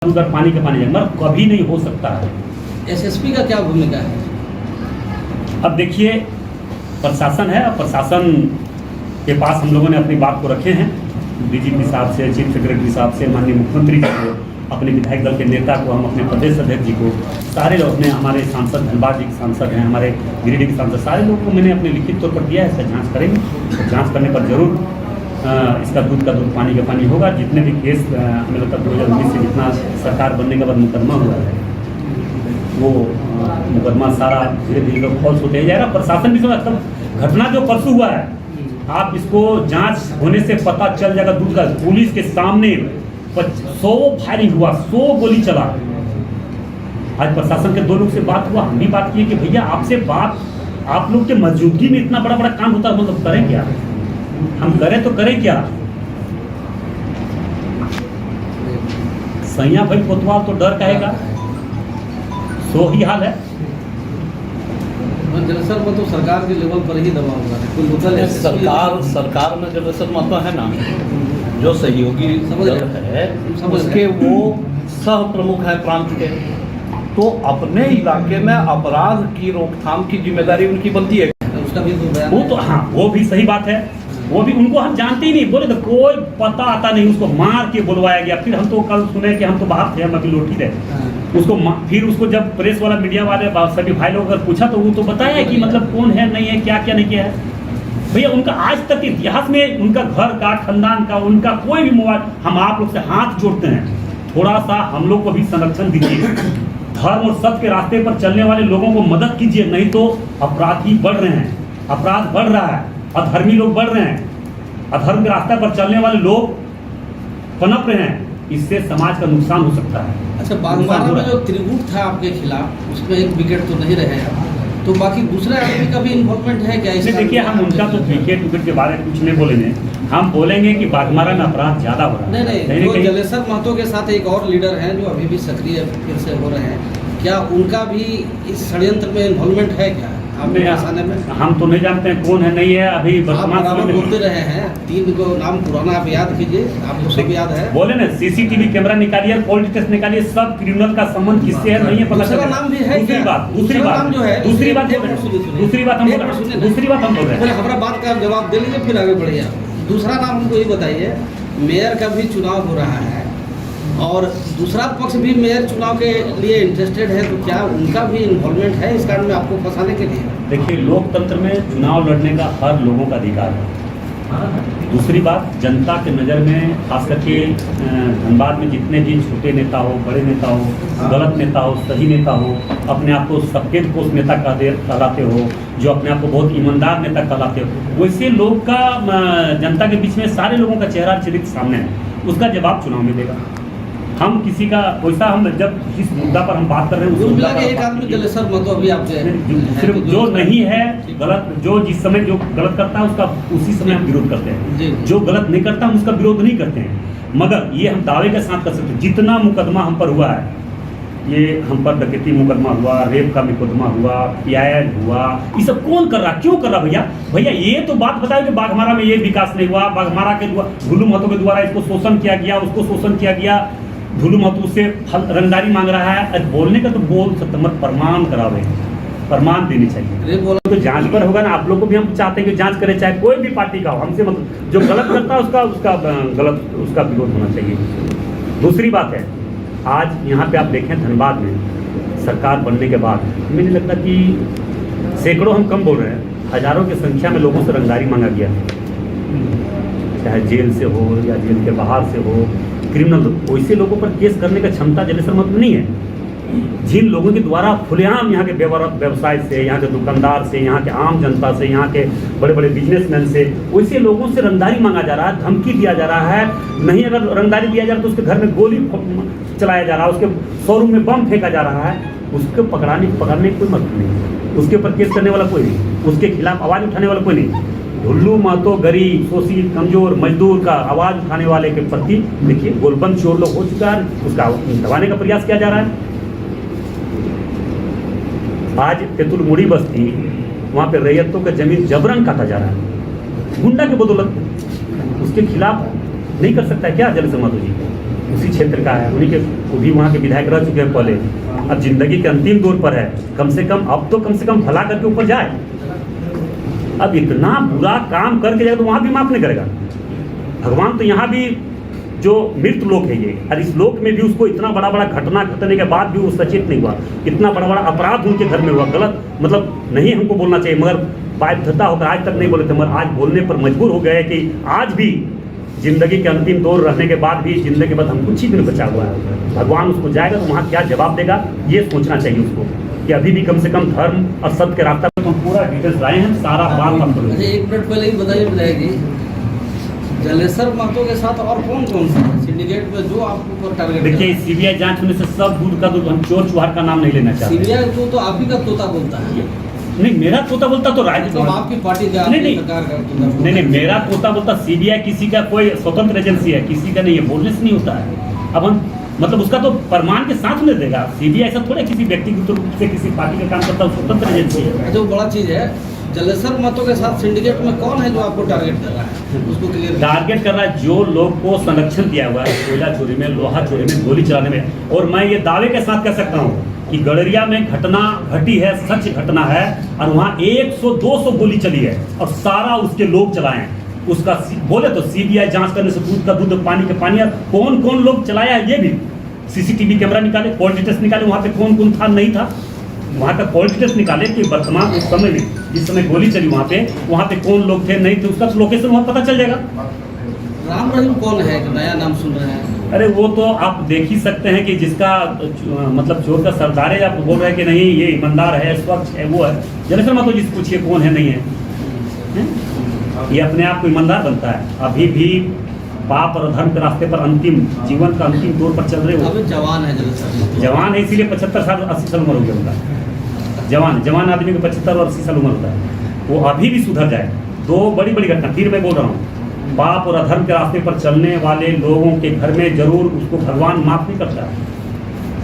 उधर पानी का पानी जाए, मगर कभी नहीं हो सकता है। एसएसपी का क्या भूमिका है? अब देखिए, प्रशासन है, प्रशासन के पास हम लोगों ने अपनी बात को रखे हैं। डीजीपी साहब से, चीफ सेक्रेटरी साहब से, माननीय मुख्यमंत्री जी को, अपने विधायक दल के नेता को, हम अपने प्रदेश अध्यक्ष जी को, सारे लोग, अपने हमारे सांसद धनबाद जी के सांसद हैं, हमारे गिरिडीह के सांसद, सारे लोगों को मैंने अपने लिखित तौर पर दिया है। इसका जाँच करेंगे और जाँच करने पर जरूर इसका दूध का दूध पानी का पानी होगा। जितने भी केस हमें लगता है 2019 से जितना सरकार बनने के बाद मुकदमा हुआ है, वो मुकदमा सारा धीरे धीरे फॉल्स होते जाएगा। प्रशासन भी समझ, घटना जो परसों हुआ है, आप इसको जांच होने से पता चल जाएगा। दूध का पुलिस के सामने 100 फायरिंग हुआ, 100 गोली चला। आज प्रशासन के 2 लोग से बात हुआ, हम भी बात किए कि भैया आपसे बात, आप लोग के मौजूदगी में इतना बड़ा बड़ा काम होता है, मतलब करें क्या, हम करें तो करें क्या। सैया भाई कोतवाल तो डर कहेगा, सो ही हाल है। दरअसल वो तो सरकार के लेवल पर ही दबाव होगा, कोई लोकल सरकार में दरअसल मतलब है ना, जो सहयोगी है उसके वो सह प्रमुख है प्रांत के, तो अपने इलाके में अपराध की रोकथाम की जिम्मेदारी उनकी बनती है। उसका भी वो तो हाँ, वो भी सही बात है। वो भी, उनको हम जानते ही नहीं, बोले तो कोई पता आता नहीं, उसको मार के बुलवाया गया। फिर हम तो कल सुने कि हम तो बाहर थे, हम अभी लोटी रहे उसको। फिर उसको जब प्रेस वाला, मीडिया वाले, सभी भाई लोग अगर पूछा तो वो तो बताया कि मतलब कौन है, नहीं है, क्या क्या नहीं किया है। भैया उनका आज तक इतिहास में उनका घर का, खानदान का, उनका कोई भी मोबाइल, हम आप लोग से हाथ जोड़ते हैं, थोड़ा सा हम लोग को भी संरक्षण दीजिए। धर्म और सत्य के रास्ते पर चलने वाले लोगों को मदद कीजिए, नहीं तो अपराधी बढ़ रहे हैं, अपराध बढ़ रहा है, अधर्मी लोग बढ़ रहे हैं, अधर्म के रास्ते पर चलने वाले लोग पनप रहे हैं। इससे समाज का नुकसान हो सकता है। अच्छा, बागमारा में जो त्रिगुट था आपके खिलाफ, उसमें एक विकेट तो नहीं रहे हैं, तो बाकी दूसरे आदमी का भी इन्वॉल्वमेंट है क्या? देखिए, हम उनका तो विकेट के बारे में कुछ नहीं बोलेंगे, हम बोलेंगे कि बागमारा में अपराध ज्यादा हो रहा है। नहीं, जलेसर महतो के साथ एक और लीडर हैं जो अभी भी सक्रिय फिर से हो रहे हैं, क्या उनका भी इस षड्यंत्र में इन्वॉल्वमेंट है क्या? हम तो नहीं जानते हैं कौन है, नहीं है। अभी वर्तमान समय बोलते रहे हैं, 3 को नाम पुराना आप याद कीजिए, आपको सब याद है। बोले ना, सीसीटीवी कैमरा निकालिए, पोल टेस्ट निकालिए, सब क्रिमिनल का संबंध किससे है नहीं है पता चला। नाम भी है। दूसरी बात हम बोल रहे हैं, हमारा बात का जवाब दे लीजिए, फिर आगे बढ़िए। दूसरा नाम हमको ये बताइए, मेयर का भी चुनाव हो रहा है और दूसरा पक्ष भी मेयर चुनाव के लिए इंटरेस्टेड है, तो क्या उनका भी इन्वॉल्वमेंट है इस कारण में आपको फंसाने के लिए? देखिए, लोकतंत्र में चुनाव लड़ने का हर लोगों का अधिकार है। दूसरी बात, जनता के नज़र में, खास करके धनबाद में जितने भी छोटे नेता हो, बड़े नेता हो, गलत नेता हो, सही नेता हो, अपने आप को सफेद पोस्ट नेता कहलाते हो, जो अपने आप को बहुत ईमानदार नेता कहलाते हो, वैसे लोग का जनता के बीच में सारे लोगों का चेहरा चरित्र सामने है। उसका जवाब चुनाव में देगा। हम किसी का वैसा, हम जब जिस मुद्दा पर हम बात कर रहे हैं उस एक आदमी जलेसर महतो अभी आपके सिर्फ जो नहीं है गलत, जो जिस समय जो गलत करता है उसका उसी समय हम विरोध करते हैं, जो गलत नहीं करता हम उसका विरोध नहीं करते हैं। मगर ये हम दावे के साथ कर सकते हैं, जितना मुकदमा हम पर हुआ है, ये हम पर डकैती मुकदमा हुआ, रेप का मुकदमा हुआ, PIL हुआ, ये सब कौन कर रहा, क्यों कर रहा? भैया ये तो बात बताओ कि बाघमारा में ये विकास नहीं हुआ, बाघमारा के भुल्लू महतो के द्वारा इसको शोषण किया गया, उसको शोषण किया गया, भुल्लू महतो से रंगदारी मांग रहा है। बोलने का तो बोल सकते, मत प्रमाण करावे, प्रमाण देनी चाहिए। तो जांच पर होगा ना, आप लोग को भी हम चाहते हैं कि जांच करें, चाहे कोई भी पार्टी का हो, हमसे मतलब जो गलत करता है उसका गलत, उसका विरोध होना चाहिए। दूसरी बात है, आज यहाँ पे आप देखें धनबाद में सरकार बनने के बाद मुझे लगता कि सैकड़ों, हम कम बोल रहे हैं, हजारों की संख्या में लोगों से रंगदारी मांगा गया, चाहे जेल से हो या जेल के बाहर से हो, क्रिमिनल। वैसे लोगों पर केस करने का क्षमता जलेसर महतो नहीं है। जिन लोगों के द्वारा खुलेआम यहाँ के व्यवसाय से, यहाँ के दुकानदार से, यहाँ के आम जनता से, यहाँ के बड़े बड़े बिजनेसमैन से, वैसे लोगों से रंगदारी मांगा जा रहा है, धमकी दिया जा रहा है। नहीं अगर रंगदारी दिया जा रहा है तो उसके घर में गोली चलाया जा रहा है, उसके शोरूम में बम फेंका जा रहा है, उसको पकड़ने की कोई मतलब नहीं, उसके ऊपर केस करने वाला कोई नहीं, उसके खिलाफ आवाज़ उठाने वाला कोई नहीं। भुल्लू महतो गरीब, शोषित, कमजोर मजदूर का आवाज़ उठाने वाले के प्रति देखिए गोलबंद चोर लोग हो चुका है, उसका दबाने का प्रयास किया जा रहा है। आज तेतुलमुड़ी बस्ती, वहाँ पे रैयतों का जमीन जबरन काटा जा रहा है, गुंडा के बदौलत। उसके खिलाफ नहीं कर सकता है क्या जलेसर महतो जी? उसी क्षेत्र का है, उन्हीं के वो भी वहाँ के विधायक रह चुके हैं पहले, अब जिंदगी के अंतिम दौर पर है, कम से कम भला करके ऊपर जाए। अब इतना बुरा काम करके जाएगा तो वहाँ भी माफ नहीं करेगा भगवान। तो यहाँ भी जो मृत लोक है ये, और इस लोक में भी उसको इतना बड़ा बड़ा घटना घटने के बाद भी वो सचेत नहीं हुआ, इतना बड़ा बड़ा अपराध उनके घर में हुआ, गलत मतलब नहीं हमको बोलना चाहिए, मगर बाध्यता होकर आज तक नहीं बोले थे, मगर आज बोलने पर मजबूर हो गए कि आज भी जिंदगी के अंतिम दौर रहने के बाद भी जिंदगी के बाद हम कुछ ही दिन बचा हुआ है, भगवान उसको जाएगा तो वहाँ क्या जवाब देगा ये सोचना चाहिए उसको, कि अभी भी कम से कम धर्म और सत्य के रास्ता पर हम पूरा डिटेल्स लाए हैं, सारा बात हम करेंगे। एक मिनट पहले ही बताइए जलेसर महतो के साथ और कौन कौन सा सिंडिकेट में जो आपको टारगेट? देखिए सीबीआई जांच होने से सब दूध का दूध, हम चोर चुहार का नाम नहीं लेना चाहते। सीबीआई तो आप ही का तोता बोलता है। नहीं मेरा तोता बोलता तो राज्य तो आपकी पार्टी का सरकार का नहीं मेरा तोता बोलता। सीबीआई किसी का कोई स्वतंत्र एजेंसी है, किसी का नहीं है, बोलने से नहीं होता है। अब हम मतलब उसका तो प्रमाण के साथ में देगा। सीबीआई ऐसा थोड़ा किसी व्यक्तिगत रूप से किसी पार्टी का काम करता है, स्वतंत्र एजेंसी है। जो बड़ा चीज है जलेसर महतो के साथ सिंडिकेट में कौन है जो आपको टारगेट कर रहा है, उसको क्लियर टारगेट कर रहा है जो लोग को संरक्षण दिया हुआ है, कोयला चोरी में, लोहा चोरी में, गोली चलाने में। और मैं ये दावे के साथ कह सकता हूँ कि गडरिया में घटना घटी है, सच घटना है, और वहाँ 100-200 गोली चली है और सारा उसके लोग चलाए हैं। उसका बोले तो सीबीआई जांच करने से दूध का दूध पानी का पानी, कौन कौन लोग चलाया है ये भी सीसीटीवी कैमरा निकाले, कॉल डिटेल्स निकाले, वहाँ पे कौन कौन था नहीं था, वहाँ का कॉल डिटेल्स निकाले कि वर्तमान उस समय में जिस समय गोली चली वहाँ पे कौन लोग थे नहीं थे, उसका लोकेशन वहाँ पता चल जाएगा। राम रहीम कौन है, एक नया नाम सुन रहे हैं? अरे वो तो आप देख ही सकते हैं कि जिसका मतलब चोर का सरदार है, आप बोल रहे हैं कि नहीं ये ईमानदार है, स्वच्छ है, वो है। जलेसर महतो जी से पूछिए कौन है नहीं है, ये अपने आप को ईमानदार बनता है। अभी भी पाप और धर्म के रास्ते पर अंतिम जीवन का अंतिम दौर पर चल रहे हो। अभी जवान है जलेसर, जवान है इसीलिए 75 साल 80 साल उम्र हो गया उनका। जवान आदमी को 75 और 80 साल उम्र होता है, वो अभी भी सुधर जाए। दो बड़ी बड़ी घटना फिर मैं बोल रहा हूँ, पाप और अधर्म के रास्ते पर चलने वाले लोगों के घर में जरूर उसको भगवान माफ नहीं करता।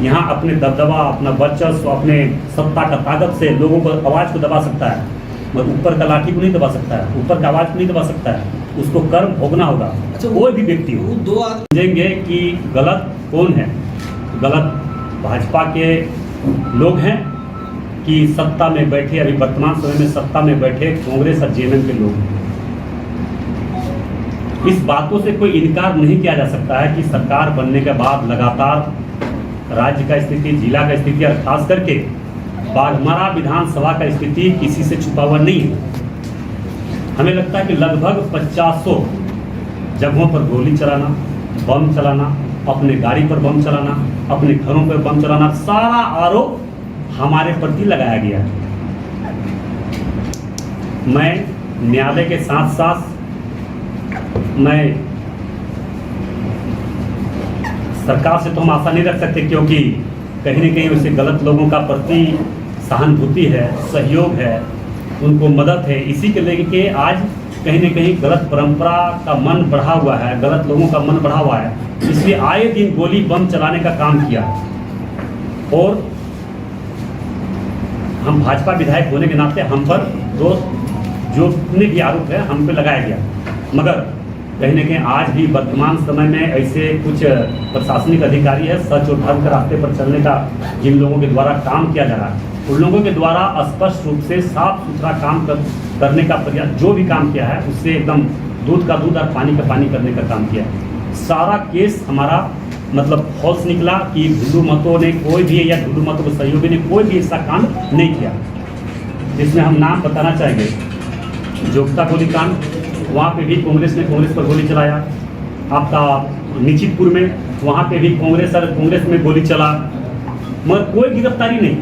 यहाँ अपने दबदबा, अपना वर्चस्व, अपने सत्ता का ताकत से लोगों को आवाज़ को दबा सकता है, मगर ऊपर का लाठी को नहीं दबा सकता है, ऊपर का आवाज़ को नहीं दबा सकता है। उसको कर्म भोगना होगा। अच्छा, कोई भी व्यक्ति हो, वो दो आदमी समझेंगे कि गलत कौन है। गलत भाजपा के लोग हैं कि सत्ता में बैठे, अभी वर्तमान समय में सत्ता में बैठे कांग्रेस और जेएमएम के लोग हैं। इस बातों से कोई इनकार नहीं किया जा सकता है कि सरकार बनने के बाद लगातार राज्य का स्थिति, जिला का स्थिति और खास करके बाघमारा विधानसभा का स्थिति किसी से छुपा हुआ नहीं है। हमें लगता है कि लगभग 50 जगहों पर गोली चलाना, बम चलाना, अपने गाड़ी पर बम चलाना, अपने घरों पर बम चलाना, सारा आरोप हमारे प्रति लगाया गया है। मैं न्यायालय के साथ साथ मैं सरकार से तो हम आशा नहीं रख सकते, क्योंकि कहीं न कहीं उसे गलत लोगों का प्रति सहानुभूति है, सहयोग है, उनको मदद है। इसी के लेके आज कहीं न कहीं गलत परंपरा का मन बढ़ा हुआ है, गलत लोगों का मन बढ़ा हुआ है, इसलिए आए दिन गोली बम चलाने का काम किया। और हम भाजपा विधायक होने के नाते हम पर जो जितने भी आरोप है हम पे लगाया गया, मगर कहीं न कहीं आज भी वर्तमान समय में ऐसे कुछ प्रशासनिक अधिकारी है सच और धर्म के रास्ते पर चलने का जिन लोगों के द्वारा काम किया जा रहा है, उन लोगों के द्वारा स्पष्ट रूप से साफ सुथरा काम करने का प्रयास, जो भी काम किया है उससे एकदम दूध का दूध और पानी का पानी करने का काम किया है। सारा केस हमारा मतलब फॉल्स निकला कि हिंदू मतों ने कोई भी या हिंदू मतों के सहयोगी ने कोई भी ऐसा काम नहीं किया। जिसमें हम नाम बताना चाहेंगे, जोगता गोली कांड, वहाँ पे भी कांग्रेस ने कांग्रेस पर गोली चलाया। आपका निश्चितपुर में वहाँ पे भी कांग्रेस में गोली चला, मगर कोई गिरफ्तारी नहीं,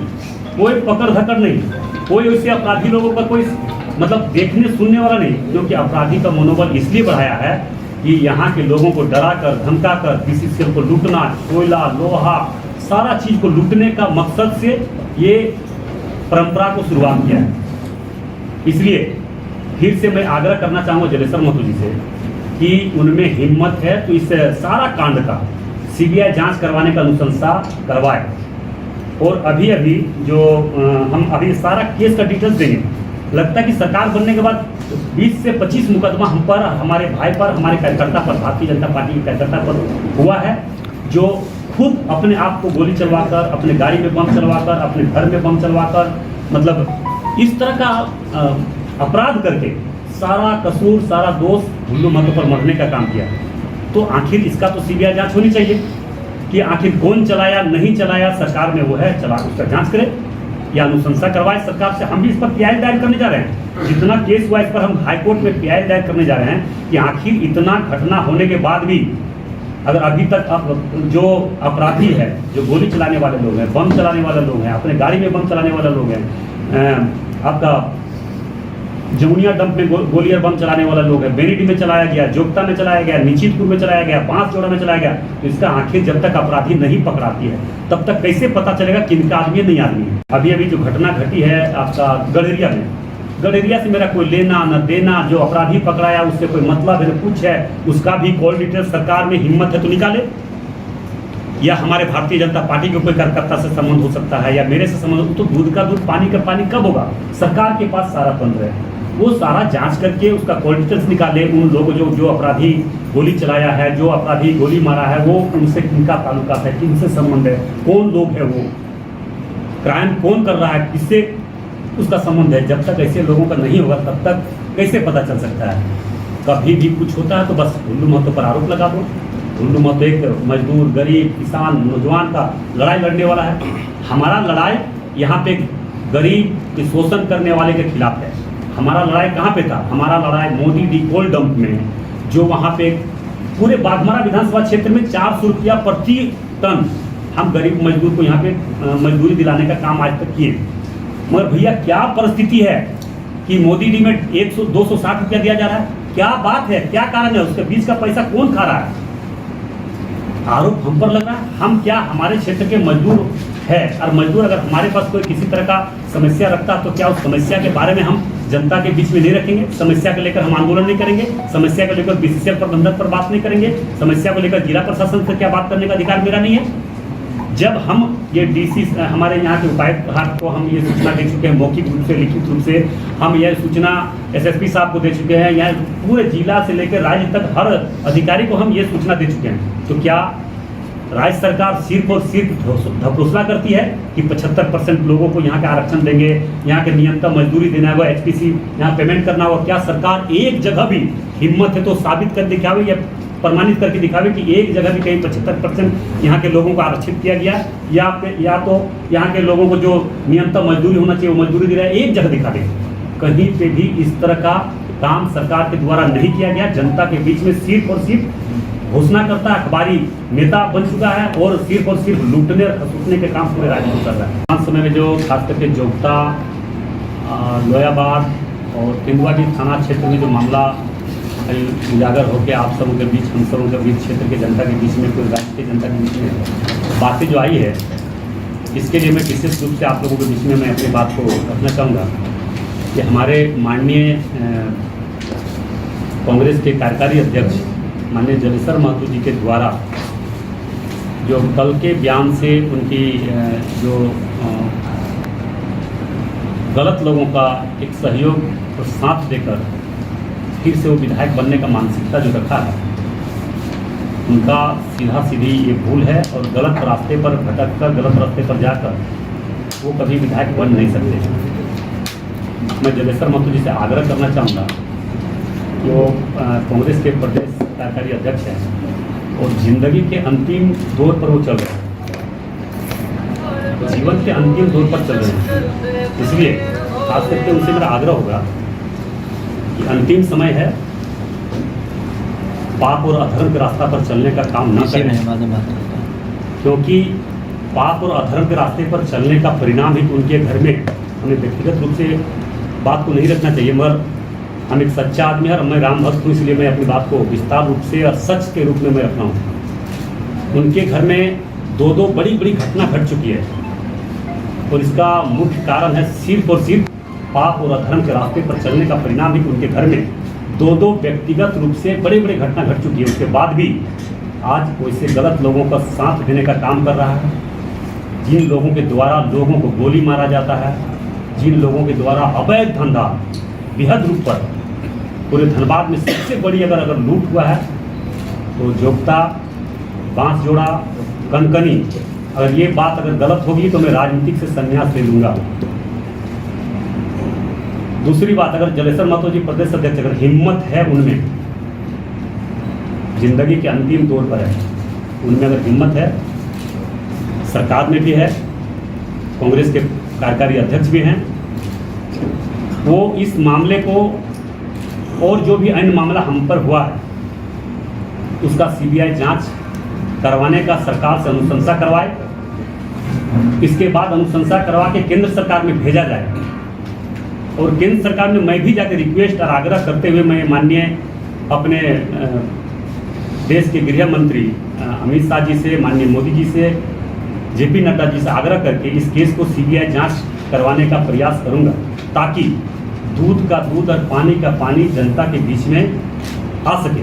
कोई पकड़ धकड़ नहीं, कोई वैसे अपराधी लोगों का कोई मतलब देखने सुनने वाला नहीं, क्योंकि अपराधी का मनोबल इसलिए बढ़ाया है कि यहाँ के लोगों को डरा कर धमका कर किसी से को लूटना, कोयला लोहा सारा चीज़ को लूटने का मकसद से ये परंपरा को शुरुआत किया है। इसलिए फिर से मैं आग्रह करना चाहूँगा जलेसर महतो जी से कि उनमें हिम्मत है तो इस सारा कांड का सीबीआई जांच करवाने का अनुशंसा करवाए। और अभी जो हम अभी सारा केस का डिटेल्स देंगे। लगता है कि सरकार बनने के बाद 20 से 25 मुकदमा हम पर, हमारे भाई पर, हमारे कार्यकर्ता पर, भारतीय जनता पार्टी के कार्यकर्ता पर हुआ है, जो खुद अपने आप को गोली चलवाकर, अपने गाड़ी में बम चलवाकर, अपने घर में बम चलवाकर, मतलब इस तरह का अपराध करके सारा कसूर, सारा दोष हिंदू महतो पर मरने का काम किया। तो आखिर इसका तो सीबीआई जांच होनी चाहिए कि आखिर कौन चलाया, नहीं चलाया, सरकार में वो है चला, उसका जांच करे या अनुशंसा करवाए सरकार से। हम भी इस पर पीआई दायर करने जा रहे हैं, जितना केस हुआ इस पर हम हाईकोर्ट में पीआई दायर करने जा रहे हैं कि आखिर इतना घटना होने के बाद भी अगर अभी तक जो अपराधी है, जो गोली चलाने वाले लोग हैं, बम चलाने वाले लोग हैं, अपने गाड़ी में बम चलाने वाले लोग हैं, आपका जमुनिया डंप में गोली और बम चलाने वाला लोग है, बेनीडी में चलाया गया, जोगता में चलाया गया, निश्चितपुर में चलाया गया, बांसजोड़ा में चलाया गया, तो इसका आखिर जब तक अपराधी नहीं पकड़ाती है तब तक कैसे पता चलेगा किनका आदमी है, नहीं आदमी है। अभी अभी जो घटना घटी है आपका गड़ेरिया में, गड़ेरिया से मेरा कोई लेना न देना, जो अपराधी पकड़ाया उससे कोई मतलब है न कुछ है, उसका भी कॉल डिटेल सरकार में हिम्मत है तो निकाले, या हमारे भारतीय जनता पार्टी के कोई कार्यकर्ता से संबंध हो सकता है या मेरे से संबंध, तो दूध का दूध पानी का पानी कब होगा? सरकार के पास सारा तंत्र है, वो सारा जांच करके उसका कॉल डिटेल्स निकाले। उन लोगों जो अपराधी गोली चलाया है, जो अपराधी गोली मारा है, वो उनसे किनका ताल्लुकात है, किनसे संबंध है, कौन लोग है, वो क्राइम कौन कर रहा है, किससे उसका संबंध है। जब तक ऐसे लोगों का नहीं होगा तब तक कैसे पता चल सकता है? कभी भी कुछ होता है तो बस हिंदू महतो पर आरोप लगा दो। हिंदू महतो एक मजदूर, गरीब, किसान, नौजवान का लड़ाई लड़ने वाला है। हमारा लड़ाई यहाँ पे गरीब के शोषण करने वाले के खिलाफ है। हमारा लड़ाई कहाँ पे था? हमारा लड़ाई मोदी डी कोल डंप में, जो वहाँ पे पूरे बाघमारा विधानसभा क्षेत्र में 400 रुपया प्रति टन हम गरीब मजदूर को यहाँ पे मजदूरी दिलाने का काम आज तक किए। मगर भैया क्या परिस्थिति है कि मोदी डी में 260 रुपया दिया जा रहा है? क्या बात है, क्या कारण है? उसके बीच का पैसा कौन खा रहा है? आरोप हम पर लग रहा है। हम क्या हमारे क्षेत्र के मजदूर है, और मजदूर अगर हमारे पास कोई किसी तरह का समस्या रखता तो क्या उस समस्या के बारे में हम जनता के बीच में नहीं रखेंगे? समस्या को लेकर हम आंदोलन नहीं करेंगे? समस्या को लेकर बीसीसीएल प्रबंधक पर बात नहीं करेंगे? समस्या को लेकर जिला प्रशासन से क्या बात करने का अधिकार मेरा नहीं है? जब हम ये डीसी हमारे यहाँ के उपायुक्त को हम ये सूचना दे चुके हैं, मौखिक रूप से, लिखित रूप से हम यह सूचना एसएसपी साहब को दे चुके हैं, यहाँ पूरे जिला से लेकर राज्य तक हर अधिकारी को हम ये सूचना दे चुके हैं। तो क्या राज्य सरकार सिर्फ और सिर्फ घोषणा करती है कि 75% लोगों को यहाँ का आरक्षण देंगे, यहाँ के न्यूनतम मजदूरी देना होगा, एचपीसी यहाँ पेमेंट करना होगा? क्या सरकार एक जगह भी हिम्मत है तो साबित कर दिखावे या प्रमाणित करके दिखावे कि एक जगह भी कहीं 75% यहाँ के लोगों को आरक्षित किया गया, या तो यहाँ के लोगों को जो न्यूनतम मजदूरी होना चाहिए वो मजदूरी दे रहा है? एक जगह दिखा दे। कहीं पे भी इस तरह का काम सरकार के द्वारा नहीं किया गया। जनता के बीच में सिर्फ और सिर्फ घोषणा करता अखबारी नेता बन चुका है और सिर्फ लूटने और खसूटने के काम पूरे राज्य में कर रहा है। आज समय में जो खास करके जोगता, लोयाबाद और तेंदुआडी थाना क्षेत्र में जो मामला उजागर होकर आप सबों के बीच, हम सबों के बीच, क्षेत्र के जनता के बीच में, कोई राज्य के जनता के बीच में बातें जो आई है, इसके लिए मैं विशेष रूप से आप लोगों के बीच में मैं अपनी बात को रखना चाहूँगा कि हमारे माननीय कांग्रेस के कार्यकारी अध्यक्ष माननीय जलेसर महतो जी के द्वारा जो कल के बयान से उनकी जो गलत लोगों का एक सहयोग और साथ देकर फिर से वो विधायक बनने का मानसिकता जो रखा है, उनका सीधा सीधी ये भूल है और गलत रास्ते पर भटक कर, गलत रास्ते पर जाकर वो कभी विधायक बन नहीं सकते। मैं जलेसर महतो जी से आग्रह करना चाहूँगा कि वो कांग्रेस के प्रदेश कार्यकारी अध्यक्ष हैं और जिंदगी के अंतिम दौर पर वो चल रहे हैं, जीवन के अंतिम दौर पर चल रहे हैं। इसलिए खास करके उनसे मेरा आग्रह होगा कि अंतिम समय है, पाप और अधर्म के रास्ता पर चलने का काम न करें, क्योंकि पाप और अधर्म के रास्ते पर चलने का परिणाम ही उनके घर में, हमें व्यक्तिगत रूप से बात को नहीं रखना चाहिए, मगर हम एक सच्चा आदमी है और मैं राम भक्त हूँ, इसलिए मैं अपनी बात को विस्तार रूप से और सच के रूप में मैं रखना हूँ। उनके घर में दो बड़ी बड़ी घटना घट चुकी है और इसका मुख्य कारण है सिर्फ और सिर्फ पाप और अधर्म के रास्ते पर चलने का परिणाम ही उनके घर में दो व्यक्तिगत रूप से बड़े बड़े घटना घट चुकी है। उसके बाद भी आज वैसे गलत लोगों का साथ देने का काम कर रहा है, जिन लोगों के द्वारा लोगों को गोली मारा जाता है, जिन लोगों के द्वारा अवैध धंधा बेहद रूप पर पूरे धनबाद में सबसे बड़ी अगर लूट हुआ है तो जोगता, बांसजोड़ा, कनकनी, अगर ये बात अगर गलत होगी तो मैं राजनीतिक से संन्यास ले लूँगा। दूसरी बात, अगर जलेश्वर महतो जी प्रदेश अध्यक्ष अगर हिम्मत है उनमें, जिंदगी के अंतिम दौर पर है, उनमें अगर हिम्मत है, सरकार में भी है, कांग्रेस के कार्यकारी अध्यक्ष भी हैं, वो इस मामले को और जो भी अन्य मामला हम पर हुआ है उसका सीबीआई जांच करवाने का सरकार से अनुशंसा करवाए, इसके बाद अनुशंसा करवा के केंद्र सरकार में भेजा जाए। और केंद्र सरकार में मैं भी जाकर रिक्वेस्ट और आग्रह करते हुए मैं माननीय अपने देश के गृह मंत्री अमित शाह जी से, माननीय मोदी जी से, जेपी नड्डा जी से आग्रह करके इस केस को सीबीआई जांच करवाने का प्रयास करूंगा, ताकि दूध का दूध और पानी का पानी जनता के बीच में आ सके।